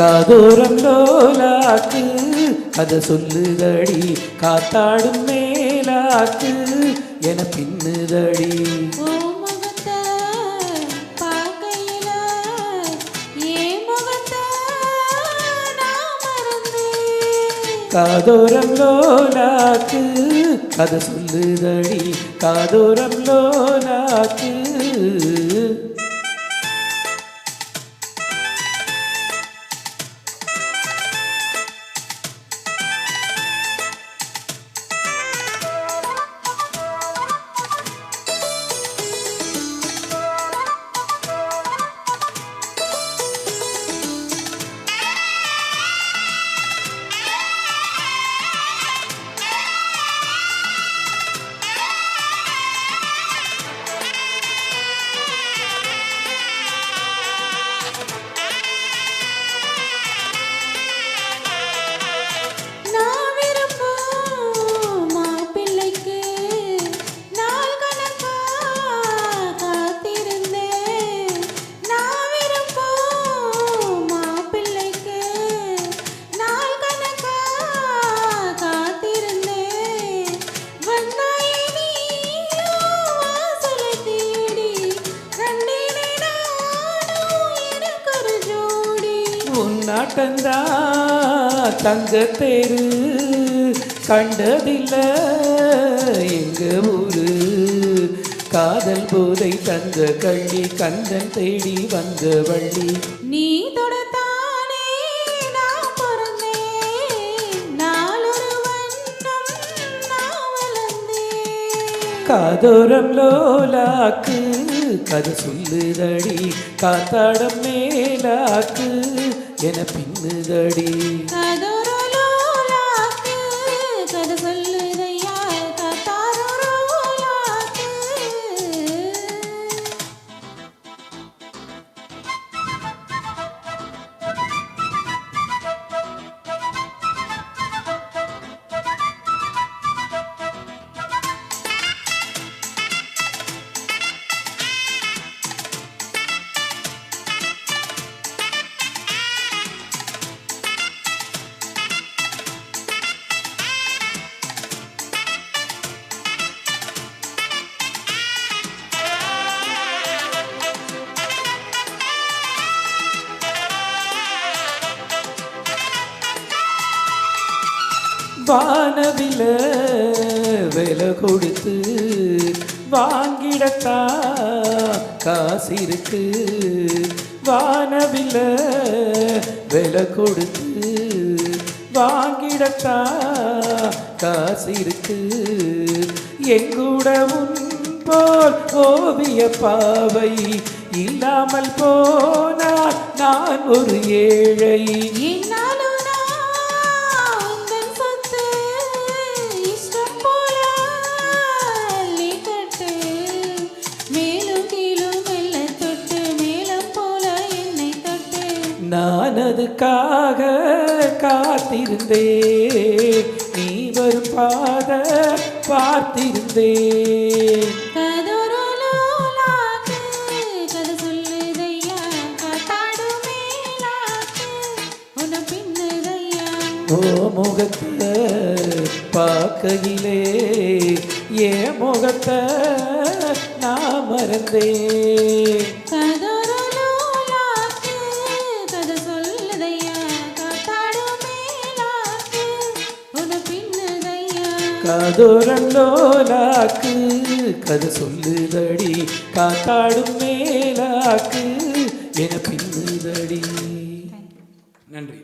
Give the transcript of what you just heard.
காதோரம் லோலாக்கு கதை சொல்லுதடி காத்தாடும் மேலாக்கு என பின்னுதடி காதோரம் லோலாக்கு கதை சொல்லுதடி காதோரம் லோலாக்கு நாட்டந்தா தங்க தேரு கண்டதில்ல எங்க ஊரு காதல் போதை தந்த கள்ளி கந்தன் தேடி வந்த வள்ளி நீ தொடத்தானே நான் பிறந்தேன் நாளொரு வண்ணம் நான் வளர்ந்தேன் காதோரம் லோலாக்கு கதை சொல்லுதடி காத்தாடம் மேலாக்கு என பின்னுதடி கதை சொல்லுதையா காத்தாரோலாக்கு வானவில விலை கொடுத்து வாங்கிடத்தா காசிருக்கு வானவில விலை கொடுத்து வாங்கிடத்தா காசிருக்கு எங்கூட உன் போல் ஓவிய பாவை இல்லாமல் போனால் நான் ஒரு ஏழை நான் அதுக்காக காத்திருந்தேன் நீ வரும் பாத பார்த்திருந்தேன் ஓ முகத்தை பார்க்கையிலே என் முகத்தை நான் மறந்தேன் காதோரம் லோலாக்கு கதை சொல்லுதடி காத்தாடும் மேலாக்கு என பின்னுதடி. நன்றி.